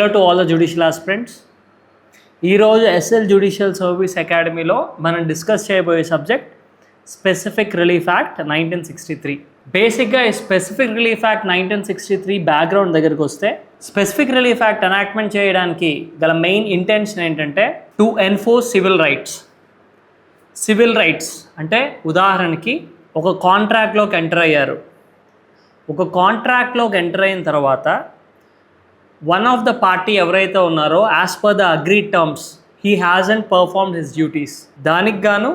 Hello to all the judicial aspirants. ఈరోజు SL judicial service అకాడమీలో మనం డిస్కస్ చేయబోయే సబ్జెక్ట్ స్పెసిఫిక్ రిలీఫ్ యాక్ట్ 1963. బేసిక్గా ఈ స్పెసిఫిక్ రిలీఫ్ యాక్ట్ 1963 బ్యాక్గ్రౌండ్ దగ్గరికి వస్తే స్పెసిఫిక్ రిలీఫ్ యాక్ట్ ఎనాక్ట్మెంట్ చేయడానికి గల మెయిన్ ఇంటెన్షన్ ఏంటంటే to enforce civil rights. Civil rights అంటే ఉదాహరణకి ఒక కాంట్రాక్ట్లోకి ఎంటర్ అయ్యారు. ఒక కాంట్రాక్ట్లోకి ఎంటర్ అయిన తర్వాత వన్ ఆఫ్ ద పార్టీ ఎవరైతే ఉన్నారో as per the agreed terms he hasn't performed his duties. దానికి గాను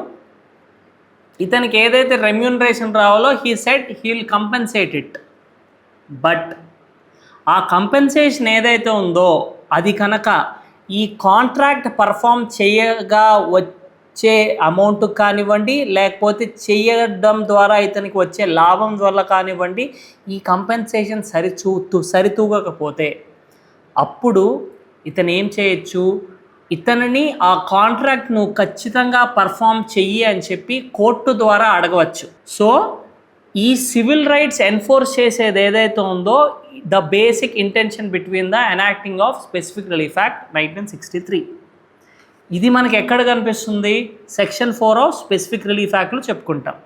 ఇతనికి ఏదైతే రెమ్యూనరేషన్ రావాలో he said he will compensate it. But ఆ కంపెన్సేషన్ ఏదైతే ఉందో అది కనుక ఈ కాంట్రాక్ట్ పర్ఫామ్ చేయగా వచ్చే అమౌంట్ కానివ్వండి, లేకపోతే చేయడం ద్వారా ఇతనికి వచ్చే లాభం వల్ల కానివ్వండి, ఈ కంపెన్సేషన్ సరితూగకపోతే అప్పుడు ఇతను ఏం చేయొచ్చు, ఇతనిని ఆ కాంట్రాక్ట్ నువ్వు ఖచ్చితంగా పర్ఫామ్ చెయ్యి అని చెప్పి కోర్టు ద్వారా అడగవచ్చు. సో ఈ సివిల్ రైట్స్ ఎన్ఫోర్స్ చేసేది ఏదైతే ఉందో the basic intention between the enacting of specific relief act 1963. ఇది మనకి ఎక్కడ కనిపిస్తుంది? సెక్షన్ 4 ఆఫ్ స్పెసిఫిక్ రిలీఫ్ యాక్ట్లో చెప్పుకుంటాం.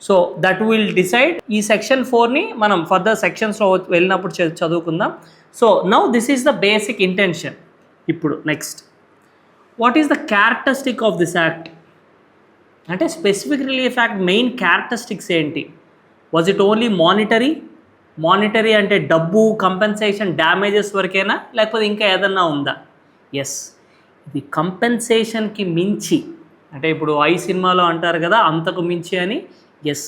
So that will decide. ఈ సెక్షన్ 4ని మనం ఫర్దర్ సెక్షన్స్లో వెళ్ళినప్పుడు చదువుకుందాం. So now this is the basic intention. ఇప్పుడు next, what is the characteristic of this act అంటే specific relief act main characteristics ఏంటి? వాజ్ ఇట్ ఓన్లీ మానిటరీ అంటే డబ్బు, కంపెన్సేషన్, డ్యామేజెస్ వరకేనా, లేకపోతే ఇంకా ఏదన్నా ఉందా? ఎస్, ఇది కంపెన్సేషన్కి మించి, అంటే ఇప్పుడు ఐ సినిమాలో అంటారు కదా అంతకు మించి అని. ఎస్,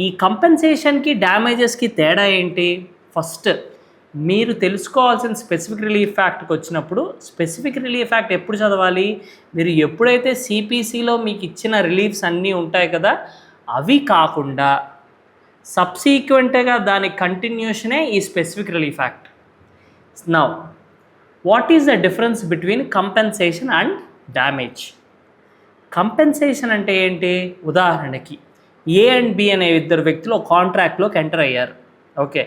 ఈ కంపెన్సేషన్కి డ్యామేజెస్కి తేడా ఏంటి? ఫస్ట్ మీరు తెలుసుకోవాల్సిన స్పెసిఫిక్ రిలీఫ్ యాక్ట్కి వచ్చినప్పుడు, స్పెసిఫిక్ రిలీఫ్ యాక్ట్ ఎప్పుడు చదవాలి? మీరు ఎప్పుడైతే సిపిసిలో మీకు ఇచ్చిన రిలీఫ్స్ అన్నీ ఉంటాయి కదా, అవి కాకుండా సబ్సీక్వెంట్గా దాని కంటిన్యూషనే ఈ specific relief act. Now what is the difference between compensation and damage? Compensation అంటే ఏంటి? ఉదాహరణకి ఏ అండ్ బి అనే ఇద్దరు వ్యక్తులు ఒక కాంట్రాక్ట్లోకి ఎంటర్ అయ్యారు. ఓకే,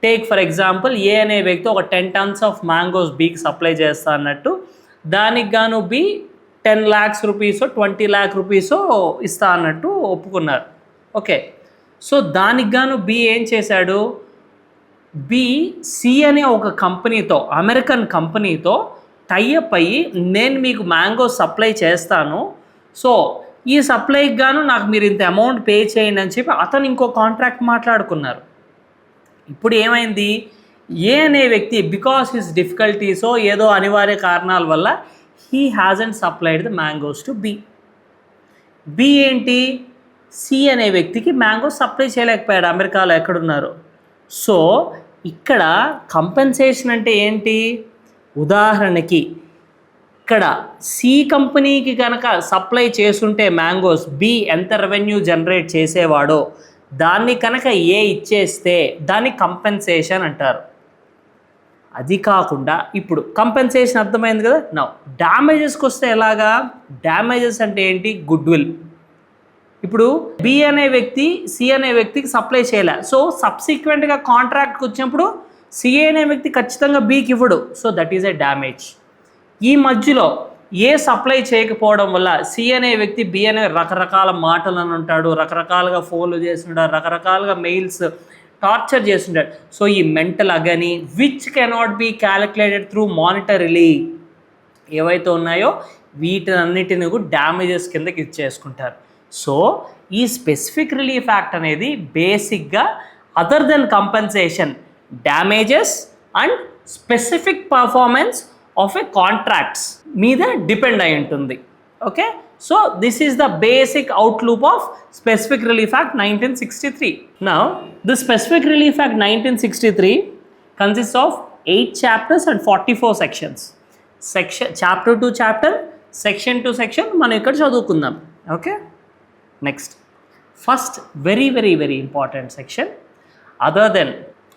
టేక్ ఫర్ ఎగ్జాంపుల్, ఏ అనే వ్యక్తి ఒక 10 tons ఆఫ్ మ్యాంగోస్ బీకి సప్లై చేస్తా అన్నట్టు, దానికి గాను బి 10 lakhs రూపీసో 20 lakh రూపీసో ఇస్తా అన్నట్టు ఒప్పుకున్నారు. ఓకే, సో దానికి గాను బి ఏం చేశాడు? బి సి అనే ఒక కంపెనీతో, అమెరికన్ కంపెనీతో టైఅప్ అయ్యి నేను మీకు మ్యాంగో సప్లై చేస్తాను, సో ఈ సప్లైకి గాను నాకు మీరు ఇంత అమౌంట్ పే చేయండి అని చెప్పి అతను ఇంకో కాంట్రాక్ట్ మాట్లాడుకున్నారు. ఇప్పుడు ఏమైంది? ఏ అనే వ్యక్తి బికాస్ హిస్ డిఫికల్టీసో ఏదో అనివార్య కారణాల వల్ల he hasn't supplied the mangoes to B. B ఏంటి? సి అనే వ్యక్తికి మ్యాంగో సప్లై చేయలేకపోయాడు అమెరికాలో ఎక్కడున్నారు. సో ఇక్కడ కంపెన్సేషన్ అంటే ఏంటి? ఉదాహరణకి ఇక్కడ సి కంపెనీకి కనుక సప్లై చేసుంటే మ్యాంగోస్, బి ఎంత రెవెన్యూ జనరేట్ చేసేవాడో దాన్ని కనుక ఏ ఇచ్చేస్తే దాన్ని కంపెన్సేషన్ అంటారు. అది కాకుండా ఇప్పుడు కంపెన్సేషన్ అర్థమైంది కదా. నౌ డ్యామేజెస్కి వస్తే ఎలాగా? డ్యామేజెస్ అంటే ఏంటి? Good will. ఇప్పుడు బి అనే వ్యక్తి సి అనే వ్యక్తికి సప్లై చేయలే, సో సబ్సిక్వెంట్గా కాంట్రాక్ట్కి వచ్చినప్పుడు సి అనే వ్యక్తి ఖచ్చితంగా బికి ఇవ్వడు, so that is a damage. ఈ మధ్యలో ఏ సప్లై చేయకపోవడం వల్ల సి అనే వ్యక్తి బి అనే రకరకాల మాటలను ఉంటాడు, రకరకాలుగా ఫోన్లు చేస్తుంటాడు, రకరకాలుగా మెయిల్స్ టార్చర్ చేస్తుంటాడు. సో ఈ mental agony which cannot be calculated through monetarily ఏవైతే ఉన్నాయో వీటన్నిటిని కూడా డ్యామేజెస్ కిందకి ఇచ్చేసుకుంటారు. సో ఈ స్పెసిఫిక్ రిలీఫ్ యాక్ట్ అనేది బేసిక్గా other than compensation, damages and specific performance of a contracts మీద డిపెండ్ అయి ఉంటుంది. Okay, so this is the basic outlook of specific relief act 1963. Now the specific relief act 1963 consists of 8 chapters and 44 sections. Chapter to chapter, section to section మనం ఇక్కడ చదువుకుందాం. Okay, next first very very very important section. Other than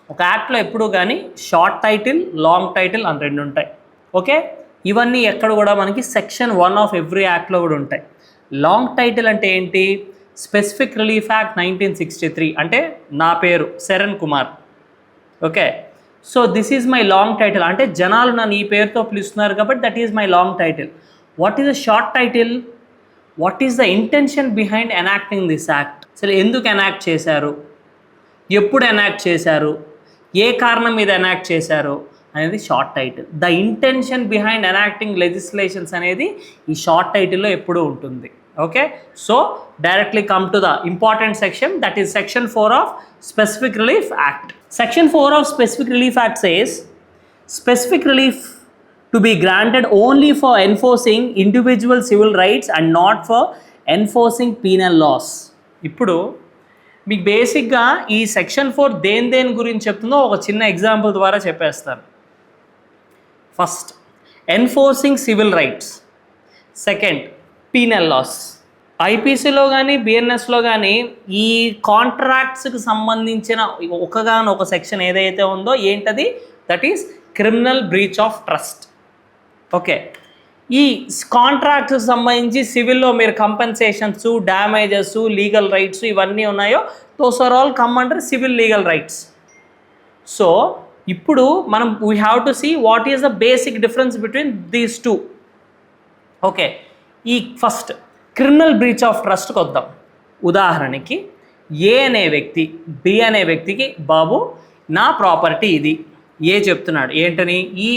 ఒక యాక్ట్లో ఎప్పుడు కానీ short title, long title అని రెండు ఉంటాయి. ఓకే, ఇవన్నీ ఎక్కడ కూడా మనకి సెక్షన్ 1 ఆఫ్ ఎవ్రీ యాక్ట్లో కూడా ఉంటాయి. లాంగ్ టైటిల్ అంటే ఏంటి? స్పెసిఫిక్ రిలీఫ్ యాక్ట్ 1963 అంటే నా పేరు Sharan Kumar. Okay, so this is my long title, అంటే జనాలు నన్ను ఈ పేరుతో పిలుస్తున్నారు కాబట్టి that is my long title. What is the short title? What is the intention behind enacting this act? అసలు ఎందుకు ఎనాక్ట్ చేశారు, ఎప్పుడు ఎనాక్ట్ చేశారు, ఏ కారణం మీద ఎనాక్ట్ చేశారు అనేది short title. The intention behind enacting legislations అనేది ఈ షార్ట్ టైటిల్లో ఎప్పుడూ ఉంటుంది. Okay, so directly come to the important section, that is section 4 of specific relief act. Section 4 of specific relief act says specific relief to be granted only for enforcing individual civil rights and not for enforcing penal laws. ఇప్పుడు మీకు బేసిక్గా ఈ section 4 దేని గురించి చెప్తుందో ఒక చిన్న example ద్వారా చెప్పేస్తాను. First, enforcing civil rights. Second, penal laws. ఐపీసీలో కానీ బిఎన్ఎస్లో కానీ ఈ కాంట్రాక్ట్స్కి సంబంధించిన ఒక సెక్షన్ ఏదైతే ఉందో ఏంటది, that is criminal breach of trust. Okay, ఈ కాంట్రాక్ట్కి సంబంధించి సివిల్లో మీరు కంపెన్సేషన్స్, డ్యామేజెస్, లీగల్ రైట్స్ ఇవన్నీ ఉన్నాయో those are all come under civil legal rights. So ఇప్పుడు మనం we have to see what is the basic difference between these two. Okay, ఈ first criminal breach of ట్రస్ట్కి వద్దాం. ఉదాహరణకి ఏ అనే వ్యక్తి బి అనే వ్యక్తికి, బాబు నా ప్రాపర్టీ ఇది, ఏ చెప్తున్నాడు ఏంటని, ఈ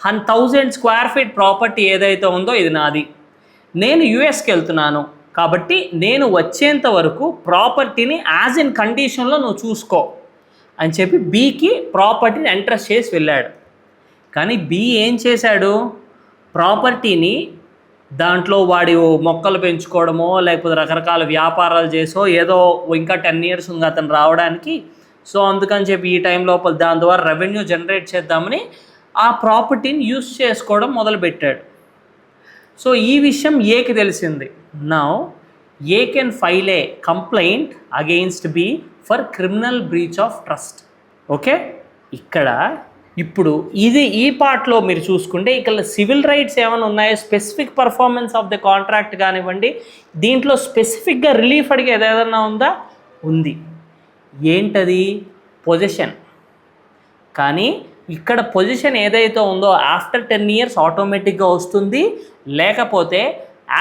1000 స్క్వేర్ ఫీట్ ప్రాపర్టీ ఏదైతే ఉందో ఇది నాది, నేను యూఎస్కి వెళ్తున్నాను కాబట్టి నేను వచ్చేంత వరకు ప్రాపర్టీని యాజ్ ఇన్ కండిషన్లో నువ్వు చూసుకో అని చెప్పి బీకి ప్రాపర్టీని ఎంట్రస్ట్ చేసి వెళ్ళాడు. కానీ బి ఏం చేశాడు, ప్రాపర్టీని దాంట్లో వాడి మొక్కలు పెంచుకోవడమో లేకపోతే రకరకాల వ్యాపారాలు చేసో ఏదో ఇంకా 10 years ఉంది అతను రావడానికి, సో అందుకని చెప్పి ఈ టైం లోపల దాని ద్వారా రెవెన్యూ జనరేట్ చేద్దామని ఆ ప్రాపర్టీని యూస్ చేసుకోవడం మొదలుపెట్టాడు. సో ఈ విషయం ఏకి తెలిసింది. Now A can file a complaint against B for criminal breach of trust. Okay, ఇక్కడ ఇప్పుడు ఈ పార్ట్లో మీరు చూసుకుంటే ఇక్కడ సివిల్ రైట్స్ ఏమైనా ఉన్నాయో, specific performance of the contract కానివ్వండి, దీంట్లో స్పెసిఫిక్గా రిలీఫ్ అడిగేది ఏదైనా ఉందా? ఉంది. ఏంటది? పొజిషన్. కానీ ఇక్కడ పొజిషన్ ఏదైతే ఉందో ఆఫ్టర్ 10 years ఆటోమేటిక్గా వస్తుంది. లేకపోతే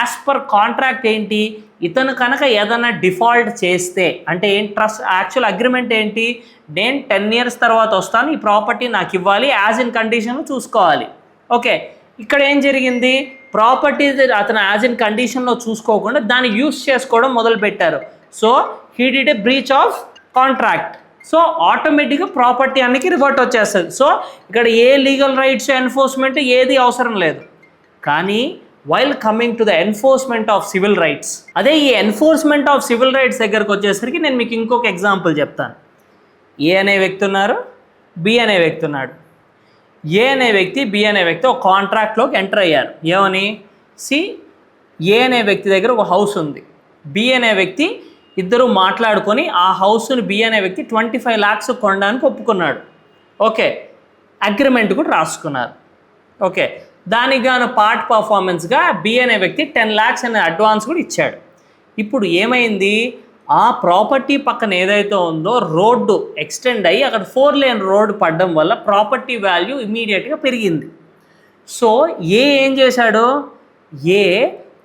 యాజ్ పర్ కాంట్రాక్ట్ ఏంటి, ఇతను కనుక ఏదైనా డిఫాల్ట్ చేస్తే అంటే ఏంటి, ట్రస్ట్ యాక్చువల్ అగ్రిమెంట్ ఏంటి, నేను 10 years తర్వాత వస్తాను, ఈ ప్రాపర్టీ నాకు ఇవ్వాలి, యాజ్ ఇన్ కండిషన్ చూసుకోవాలి. ఓకే, ఇక్కడ ఏం జరిగింది, ప్రాపర్టీ అతను యాజ్ ఇన్ కండిషన్లో చూసుకోకుండా దాన్ని యూస్ చేసుకోవడం మొదలుపెట్టారు. So he did a breach of contract. So ఆటోమేటిక్గా ప్రాపర్టీ అన్నికి రివర్ట్ వచ్చేస్తుంది. సో ఇక్కడ ఏ లీగల్ రైట్స్ ఎన్ఫోర్స్మెంట్ ఏది అవసరం లేదు. కానీ while coming to the enforcement of civil rights, అదే ఈ ఎన్ఫోర్స్మెంట్ ఆఫ్ సివిల్ రైట్స్ దగ్గరకు వచ్చేసరికి నేను మీకు ఇంకొక ఎగ్జాంపుల్ చెప్తాను. ఏ అనే వ్యక్తి ఉన్నారు, బి అనే వ్యక్తి ఉన్నాడు. ఏ అనే వ్యక్తి బి అనే వ్యక్తి ఒక కాంట్రాక్ట్లోకి ఎంటర్ అయ్యారు. ఏమని, ఏ అనే వ్యక్తి దగ్గర ఒక హౌస్ ఉంది, బి అనే వ్యక్తి ఇద్దరు మాట్లాడుకొని ఆ హౌస్ని బి అనే వ్యక్తి 25 lakhs కొనడానికి ఒప్పుకున్నాడు. ఓకే, అగ్రిమెంట్ కూడా రాసుకున్నారు. ఓకే, దానికి గాను పార్ట్ పర్ఫార్మెన్స్గా బి అనే వ్యక్తి 10 lakhs అనే అడ్వాన్స్ కూడా ఇచ్చాడు. ఇప్పుడు ఏమైంది, ఆ ప్రాపర్టీ పక్కన ఏదైతే ఉందో రోడ్డు ఎక్స్టెండ్ అయ్యి అక్కడ 4 lane రోడ్డు పడడం వల్ల ప్రాపర్టీ వాల్యూ ఇమీడియట్గా పెరిగింది. సో ఏం చేశాడు,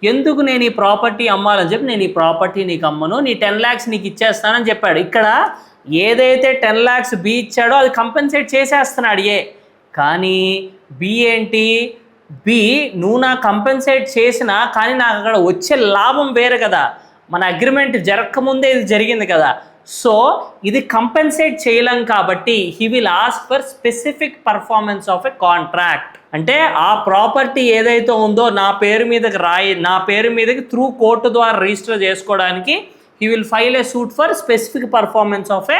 ఎందుకు నేను ఈ ప్రాపర్టీ అమ్మాలని చెప్పి నేను ఈ ప్రాపర్టీ నీకు అమ్మను, నీ 10 lakhs నీకు ఇచ్చేస్తానని చెప్పాడు. ఇక్కడ ఏదైతే 10 lakhs బి ఇచ్చాడో అది కంపెన్సేట్ చేసేస్తున్నాడు ఏ. కానీ బి ఏంటి, బి నువ్వు నాకు కంపెన్సేట్ చేసినా కానీ నాకు అక్కడ వచ్చే లాభం వేరు కదా, మన అగ్రిమెంట్ జరగకముందే ఇది జరిగింది కదా. సో ఇది కంపెన్సేట్ చేయలేం కాబట్టి he will ask for specific performance of a contract. అంటే ఆ ప్రాపర్టీ ఏదైతే ఉందో నా పేరు మీదకి త్రూ కోర్టు ద్వారా రిజిస్టర్ చేసుకోవడానికి he will file A suit for specific performance of A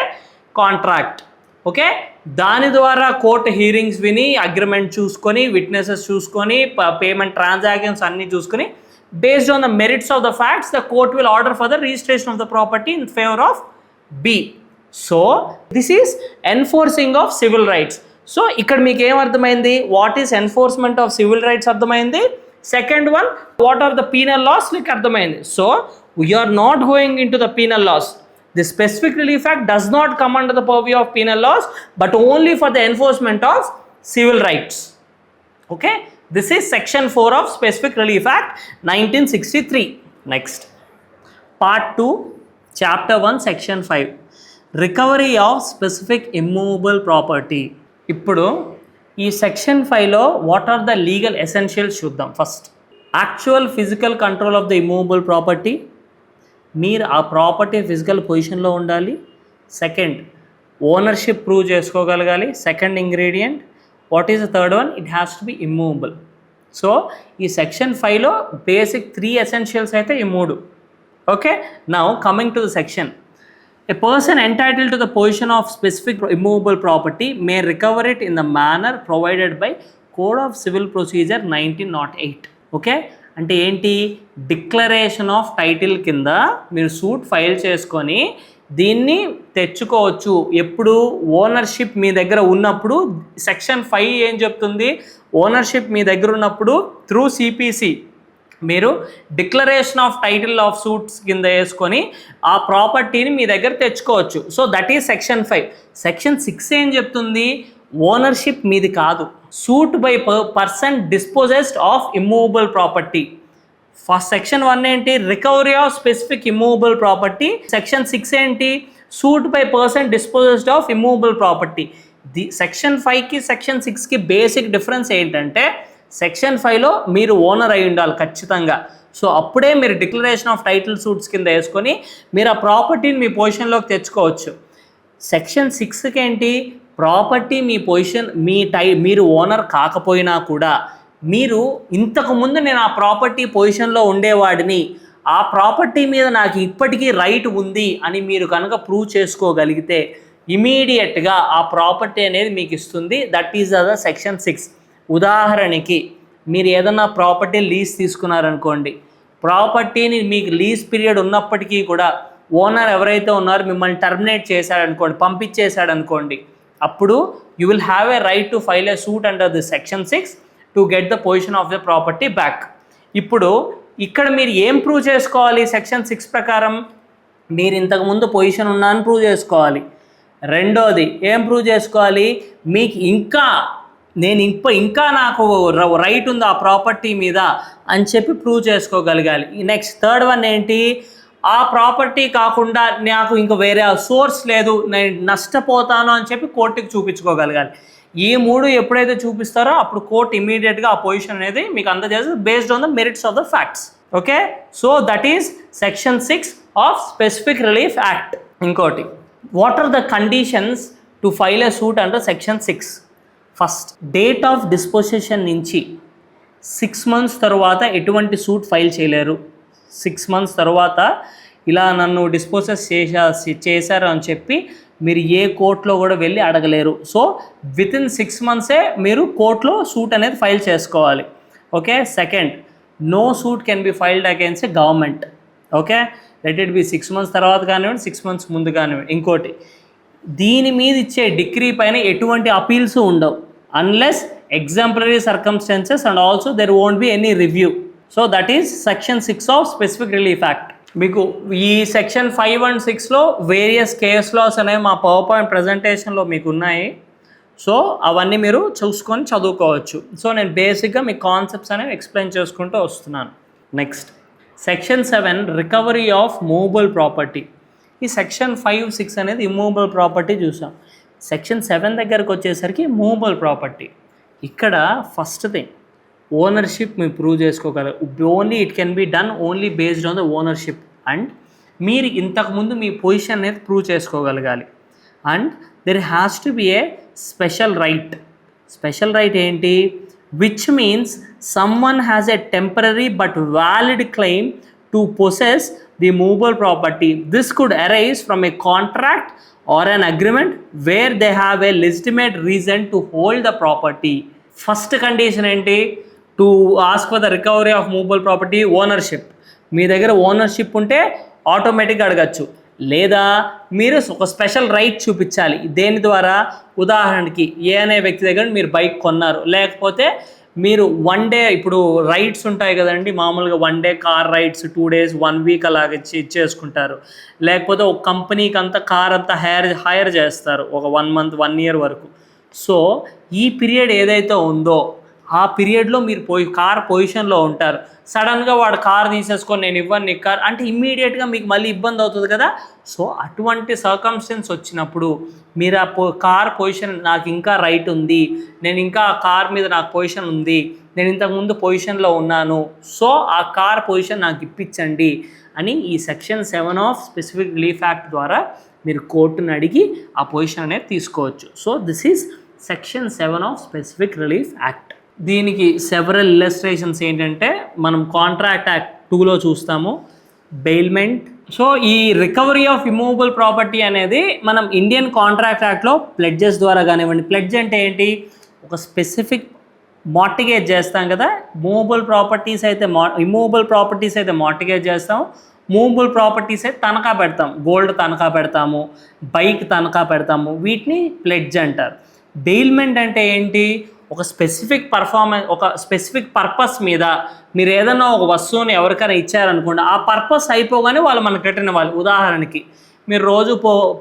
contract. Okay, దాని ద్వారా కోర్టు హీరింగ్స్ విని అగ్రిమెంట్ చూసుకొని విట్నెసెస్ చూసుకొని పేమెంట్ ట్రాన్సాక్షన్స్ అన్నీ చూసుకొని based on the merits of the facts the court will order for the registration of the property in favor of B. So this is enforcing of civil rights. So ఇక్కడ మీకు ఏం అర్థమైంది, what is enforcement of civil rights అర్థమైంది. Second one, what are the penal laws మీకు అర్థమైంది. So we are not going into the penal laws. The specific relief act does not come under the purview of penal laws but only for the enforcement of civil rights. Okay, this is section 4 of Specific Relief Act 1963. Next, part 2, chapter 1, section 5, recovery of specific immovable property. ఇప్పుడు ఈ section 5లో what are the legal essentials చూద్దాం. First, actual physical control of the immovable property. మీరు ఆ property physical పొజిషన్లో ఉండాలి. Second, ownership prove చేసుకోగలగాలి. Second ingredient. What is the third one? It has to be immovable. So ఈ section 5లో basic 3 essentials అయితే ఈ 3. Okay, now coming to the section. A person entitled to the position of specific immovable property may recover it in the manner provided by Code of Civil Procedure 1908. Okay, అంటే ఏంటి? Declaration of title కింద మీరు suit file చేసుకొని దీన్ని తెచ్చుకోవచ్చు. ఎప్పుడు? Ownership మీ దగ్గర ఉన్నప్పుడు. సెక్షన్ 5 ఏం చెప్తుంది? ఓనర్షిప్ మీ దగ్గర ఉన్నప్పుడు త్రూ సిపిసి మీరు declaration of title of suits కింద వేసుకొని ఆ ప్రాపర్టీని మీ దగ్గర తెచ్చుకోవచ్చు. So that is section 5. Section 6 ఏం చెప్తుంది? ఓనర్షిప్ మీది కాదు. Suit by person dispossessed of immovable property. First section 1 ఏంటి? Recovery of specific immovable property. Section 6 ఏంటి? Suit by person dispossessed of immovable property. Section 5కి సెక్షన్ 6కి బేసిక్ డిఫరెన్స్ ఏంటంటే section 5లో మీరు ఓనర్ అయి ఉండాలి ఖచ్చితంగా. సో అప్పుడే మీరు డిక్లరేషన్ ఆఫ్ టైటిల్ సూట్స్ కింద వేసుకొని మీరు ఆ ప్రాపర్టీని మీ పొజిషన్లోకి తెచ్చుకోవచ్చు. సెక్షన్ 6కి ఏంటి? ప్రాపర్టీ మీ పొజిషన్ మీరు ఓనర్ కాకపోయినా కూడా మీరు ఇంతకుముందు నేను ఆ ప్రాపర్టీ పొజిషన్లో ఉండేవాడిని, ఆ ప్రాపర్టీ మీద నాకు ఇప్పటికీ రైట్ ఉంది అని మీరు కనుక ప్రూవ్ చేసుకోగలిగితే ఇమీడియట్గా ఆ ప్రాపర్టీ అనేది మీకు ఇస్తుంది. That is the section 6. ఉదాహరణకి మీరు ఏదన్నా ప్రాపర్టీ లీజ్ తీసుకున్నారనుకోండి, ప్రాపర్టీని మీకు లీజ్ పీరియడ్ ఉన్నప్పటికీ కూడా ఓనర్ ఎవరైతే ఉన్నారో మిమ్మల్ని టర్మినేట్ చేశాడనుకోండి, పంపించేశాడనుకోండి, అప్పుడు you will have a right to file A suit under the section 6 to get the position of the property back. ఇప్పుడు ఇక్కడ మీరు ఏం ప్రూవ్ చేసుకోవాలి? సెక్షన్ 6 ప్రకారం మీరు ఇంతకుముందు పొజిషన్ ఉన్నాను ప్రూవ్ చేసుకోవాలి. రెండోది ఏం ప్రూవ్ చేసుకోవాలి? మీకు ఇంకా నాకు రైట్ ఉంది ఆ ప్రాపర్టీ మీద అని చెప్పి ప్రూవ్ చేసుకోగలగాలి. నెక్స్ట్ థర్డ్ వన్ ఏంటి? ఆ ప్రాపర్టీ కాకుండా నాకు ఇంకా వేరే సోర్స్ లేదు, నేను నష్టపోతాను అని చెప్పి కోర్టుకి చూపించుకోగలగాలి. ఈ 3 ఎప్పుడైతే చూపిస్తారో అప్పుడు కోర్టు ఇమీడియట్గా ఆ పొజిషన్ అనేది మీకు అందజేస్తుంది based on the merits of the facts. Okay, so that is section 6 of specific relief act. ఇంకోటి, what are the conditions to file a suit under section 6? First, date of disposition నుంచి 6 months తర్వాత ఎటువంటి suit file చేయలేరు. 6 months తర్వాత ఇలా నన్ను disposes చేశారు అని చెప్పి మీరు ఏ కోర్టులో కూడా వెళ్ళి అడగలేరు. సో వితిన్ 6 months మీరు కోర్టులో సూట్ అనేది ఫైల్ చేసుకోవాలి. Okay, second, no suit can be filed against a government. Okay, let it be 6 months తర్వాత కానివ్వండి, 6 months ముందు కానివ్వండి. ఇంకోటి, దీని మీద ఇచ్చే డిగ్రీ పైన ఎటువంటి అపీల్స్ ఉండవు unless exemplary circumstances and also there won't be any review. So that is section 6 of specific relief act. మీకు ఈ సెక్షన్ 5 and 6లో వేరియస్ కేస్ లాస్ అనేవి మా పవర్ పాయింట్ ప్రజెంటేషన్లో మీకు ఉన్నాయి. సో అవన్నీ మీరు చూసుకొని చదువుకోవచ్చు. సో నేను బేసిక్గా మీ కాన్సెప్ట్స్ అనేవి ఎక్స్ప్లెయిన్ చేసుకుంటూ వస్తున్నాను. Next, section 7 recovery of movable property. ఈ సెక్షన్ 5, 6 అనేది ఇమ్మూవబుల్ ప్రాపర్టీ చూసాం. సెక్షన్ 7 దగ్గరకు వచ్చేసరికి మూవబుల్ ప్రాపర్టీ. ఇక్కడ ఫస్ట్ థింగ్, ఓనర్షిప్ మీరు ప్రూవ్ చేసుకోగలరు. Only it can be done only based on the ownership. And మీరు ఇంతకుముందు మీ పొజిషన్ అనేది ప్రూవ్ చేసుకోగలగాలి. And there has to be a special right. Special right ఏంటి? Which means someone has a temporary but valid claim to possess the movable property. This could arise from a contract or an agreement where they have a legitimate reason to hold the property. First condition enti to ask for the recovery of movable property, ownership. మీ దగ్గర ownership ఉంటే ఆటోమేటిక్గా అడగచ్చు, లేదా మీరు ఒక special right చూపించాలి. దేని ద్వారా? ఉదాహరణకి ఏ అనే వ్యక్తి దగ్గర మీరు బైక్ కొన్నారు, లేకపోతే మీరు 1 డే ఇప్పుడు రైడ్స్ ఉంటాయి కదండి, మామూలుగా 1 day car rides, 2 days, 1 week అలాగ ఇచ్చేసుకుంటారు. లేకపోతే ఒక కంపెనీకి అంతా కార్ అంతా హైర్ చేస్తారు ఒక 1 మంత్ 1 ఇయర్ వరకు. సో ఈ పీరియడ్ ఏదైతే ఉందో ఆ పీరియడ్లో మీరు కార్ పొజిషన్లో ఉంటారు. సడన్గా వాడు కార్ తీసేసుకొని నేను ఇవ్వను నీకు కార్ అంటే ఇమ్మీడియట్గా మీకు మళ్ళీ ఇబ్బంది అవుతుంది కదా. సో అటువంటి సర్కమ్స్టెన్స్ వచ్చినప్పుడు మీరు ఆ కార్ పొజిషన్ నాకు ఇంకా రైట్ ఉంది, నేను ఇంకా ఆ కార్ మీద నాకు పొజిషన్ ఉంది, నేను ఇంతకుముందు పొజిషన్లో ఉన్నాను, సో ఆ కార్ పొజిషన్ నాకు ఇప్పించండి అని ఈ section 7 of specific relief act ద్వారా మీరు కోర్టును అడిగి ఆ పొజిషన్ అనేది తీసుకోవచ్చు. So this is section 7 of specific relief act. దీనికి సెవరల్ ఇల్లస్ట్రేషన్స్ ఏంటంటే మనం కాంట్రాక్ట్ యాక్ట్ 2లో చూస్తాము, బెయిల్మెంట్. సో ఈ రికవరీ ఆఫ్ ఇమూవబుల్ ప్రాపర్టీ అనేది మనం ఇండియన్ కాంట్రాక్ట్ యాక్ట్లో ప్లెడ్జెస్ ద్వారా కానివ్వండి. ప్లెడ్జ్ అంటే ఏంటి, ఒక స్పెసిఫిక్ మార్టిగేజ్ చేస్తాం కదా, మూవబుల్ ప్రాపర్టీస్ అయితే ఇమూవబుల్ ప్రాపర్టీస్ అయితే మార్టిగేజ్ చేస్తాము, మూవబుల్ ప్రాపర్టీస్ అయితే తనఖా పెడతాం, గోల్డ్ తనఖా పెడతాము, బైక్ తనఖా పెడతాము, వీటిని ప్లెడ్జ్ అంటారు. బెయిల్మెంట్ అంటే ఏంటి, ఒక స్పెసిఫిక్ పర్పస్ మీద మీరు ఏదైనా ఒక వస్తువుని ఎవరికైనా ఇచ్చారనుకోండి, ఆ పర్పస్ అయిపోగానే వాళ్ళు మనకు రిటర్న్ ఇవ్వాలి. ఉదాహరణకి మీరు రోజు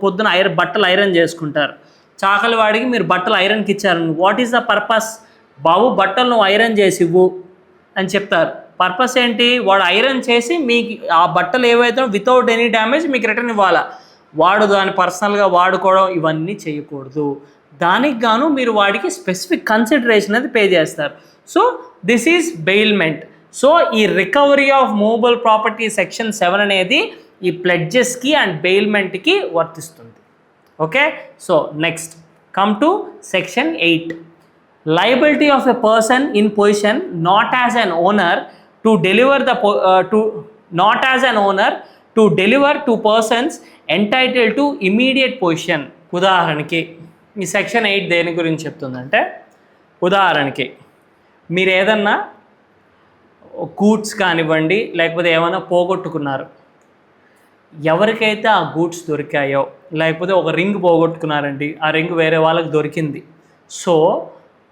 పొద్దున బట్టలు ఐరన్ చేసుకుంటారు, చాకలి వాడికి మీరు బట్టలు ఐరన్కి ఇచ్చారను, వాట్ ఈస్ ద పర్పస్, బాబు బట్టలు నువ్వు ఐరన్ చేసి ఇవ్వు అని చెప్తారు. పర్పస్ ఏంటి, వాడు ఐరన్ చేసి మీకు ఆ బట్టలు ఏవైతే వితౌట్ ఎనీ డ్యామేజ్ మీకు రిటర్న్ ఇవ్వాలా. వాడు దాన్ని పర్సనల్గా వాడుకోవడం ఇవన్నీ చేయకూడదు. దానికి గాను మీరు వాడికి స్పెసిఫిక్ కన్సిడరేషన్ అనేది పే చేస్తారు. So this is bailment. So ఈ recovery of movable property section 7 అనేది ఈ ప్లెడ్జెస్కి అండ్ బెయిల్మెంట్కి వర్తిస్తుంది. Okay, so next come to section 8. Liability of a person in possession not as an owner to deliver to deliver to persons entitle to immediate possession. ఉదాహరణకి ఈ section 8 దేని గురించి చెప్తుందంటే, ఉదాహరణకి మీరు ఏదన్నా గూడ్స్ కానివ్వండి లేకపోతే ఏమైనా పోగొట్టుకున్నారు, ఎవరికైతే ఆ గూడ్స్ దొరికాయో, లేకపోతే ఒక రింగ్ పోగొట్టుకున్నారండి, ఆ రింగ్ వేరే వాళ్ళకి దొరికింది. సో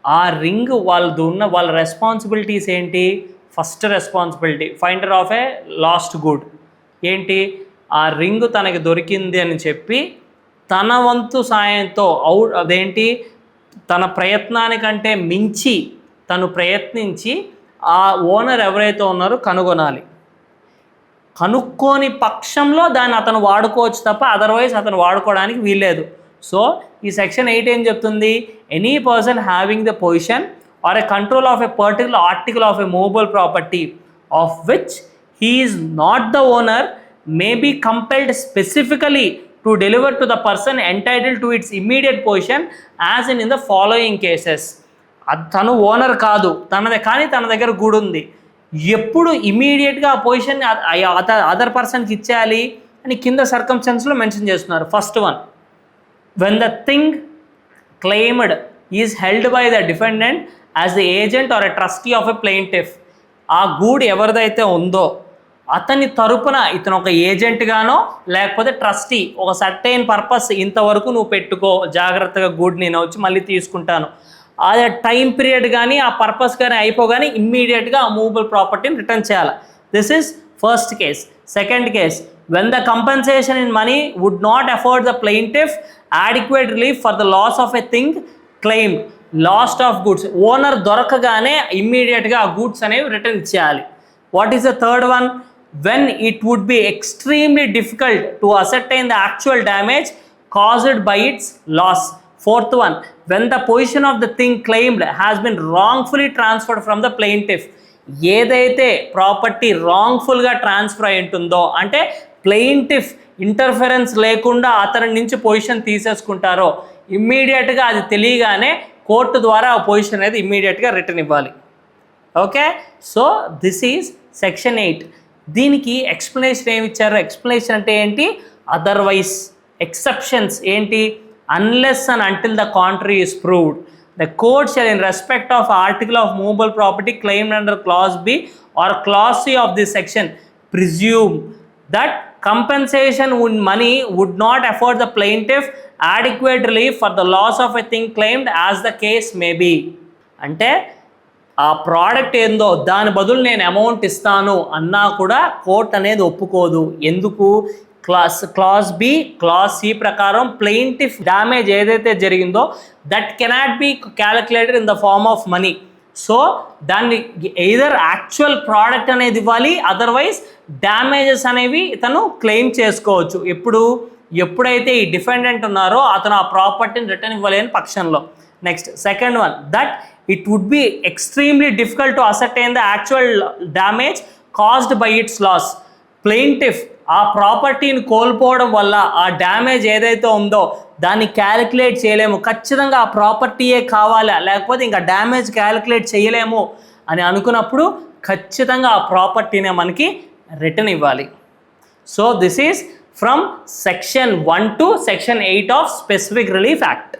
ఆ రింగ్ వాళ్ళ రెస్పాన్సిబిలిటీస్ ఏంటి, first responsibility finder of A last good ఏంటి, ఆ రింగ్ తనకి దొరికింది అని చెప్పి తన వంతు సాయంతో అదేంటి తన ప్రయత్నానికంటే మించి తను ప్రయత్నించి ఆ ఓనర్ ఎవరైతే ఉన్నారో కనుగొనాలి. కనుక్కోని పక్షంలో దాన్ని అతను వాడుకోవచ్చు తప్ప అదర్వైజ్ అతను వాడుకోవడానికి వీల్లేదు. సో ఈ సెక్షన్ 8 ఏం చెప్తుంది, any person having the position or a control of a particular article of a movable property of which he is not the owner may be compelled specifically to deliver to the person entitled to its immediate position as in the following cases. తను owner కాదు, తనదే, కానీ తన దగ్గర గూడు ఉంది. ఎప్పుడు ఇమీడియట్గా ఆ పొజిషన్ అదర్ పర్సన్కి ఇచ్చేయాలి అని కింద సర్కమ్స్టెన్స్లో మెన్షన్ చేస్తున్నారు. First one, when the thing claimed is held by the defendant as the agent or a trustee of a plaintiff. ఆ గూడు ఎవరిదైతే ఉందో అతని తరపున ఇతను ఒక ఏజెంట్గానో లేకపోతే ట్రస్టీ, ఒక సర్టైన్ పర్పస్ ఇంతవరకు నువ్వు పెట్టుకో జాగ్రత్తగా గూడ్ నేను వచ్చి మళ్ళీ తీసుకుంటాను, అదే టైం పీరియడ్ కానీ ఆ పర్పస్ కానీ అయిపోగానే ఇమ్మీడియట్గా ఆ మూవబుల్ ప్రాపర్టీని రిటర్న్ చేయాలి. This is first case. Second case, when the compensation in money would not afford the plaintiff adequate relief for the loss of a thing claimed, loss of goods. Owner దొరకగానే ఇమ్మీడియట్గా ఆ goods అనేవి return ఇచ్చేయాలి. What is the third one? When it would be extremely difficult to ascertain the actual damage caused by its loss. Fourth one, when the position of the thing claimed has been wrongfully transferred from the plaintiff. ఏదైతే property రాంగ్ఫుల్గా transfer అయి ఉంటుందో, అంటే plaintiff interference లేకుండా అతని నుంచి position తీసేసుకుంటారో, ఇమ్మీడియట్గా అది తెలియగానే కోర్టు ద్వారా ఆ పొజిషన్ అనేది ఇమ్మీడియట్గా రిటర్న్ ఇవ్వాలి. Okay, so this is section 8. దీనికి ఎక్స్ప్లెనేషన్ ఏమి ఇచ్చారు, ఎక్స్ప్లెనేషన్ అంటే ఏంటి, అదర్వైజ్, ఎక్సెప్షన్స్ ఏంటి, unless and until the contrary is proved the court shall in respect of article of movable property claimed under clause B or clause C of this section presume that compensation in money would not afford the plaintiff adequate relief for the loss of a thing claimed as the case may be. అంటే ఆ product ఏందో దాని బదులు నేను amount ఇస్తాను అన్నా కూడా court అనేది ఒప్పుకోదు. ఎందుకు? క్లాస్ బి క్లాస్ సి ప్రకారం ప్లెయింటిఫ్ డ్యామేజ్ ఏదైతే జరిగిందో that cannot be calculated in the form of money. So దాన్ని ఎయిదర్ యాక్చువల్ ప్రోడక్ట్ అనేది ఇవ్వాలి, అదర్వైజ్ డ్యామేజెస్ అనేవి ఇతను క్లెయిమ్ చేసుకోవచ్చు. ఎప్పుడైతే ఈ డిఫెండెంట్ ఉన్నారో అతను ఆ ప్రాపర్టీని రిటర్న్ ఇవ్వలేని పక్షంలో. Next second one, that it would be extremely difficult to ascertain the actual damage caused by its loss. Plaintiff ఆ ప్రాపర్టీని కోల్పోవడం వల్ల ఆ డ్యామేజ్ ఏదైతే ఉందో దాన్ని క్యాలిక్యులేట్ చేయలేము, ఖచ్చితంగా ఆ ప్రాపర్టీయే కావాలా లేకపోతే ఇంకా డ్యామేజ్ క్యాలిక్యులేట్ చేయలేము అని అనుకున్నప్పుడు ఖచ్చితంగా ఆ ప్రాపర్టీనే మనకి రిటర్న్ ఇవ్వాలి. So this is from section 1 to section 8 of Specific Relief Act.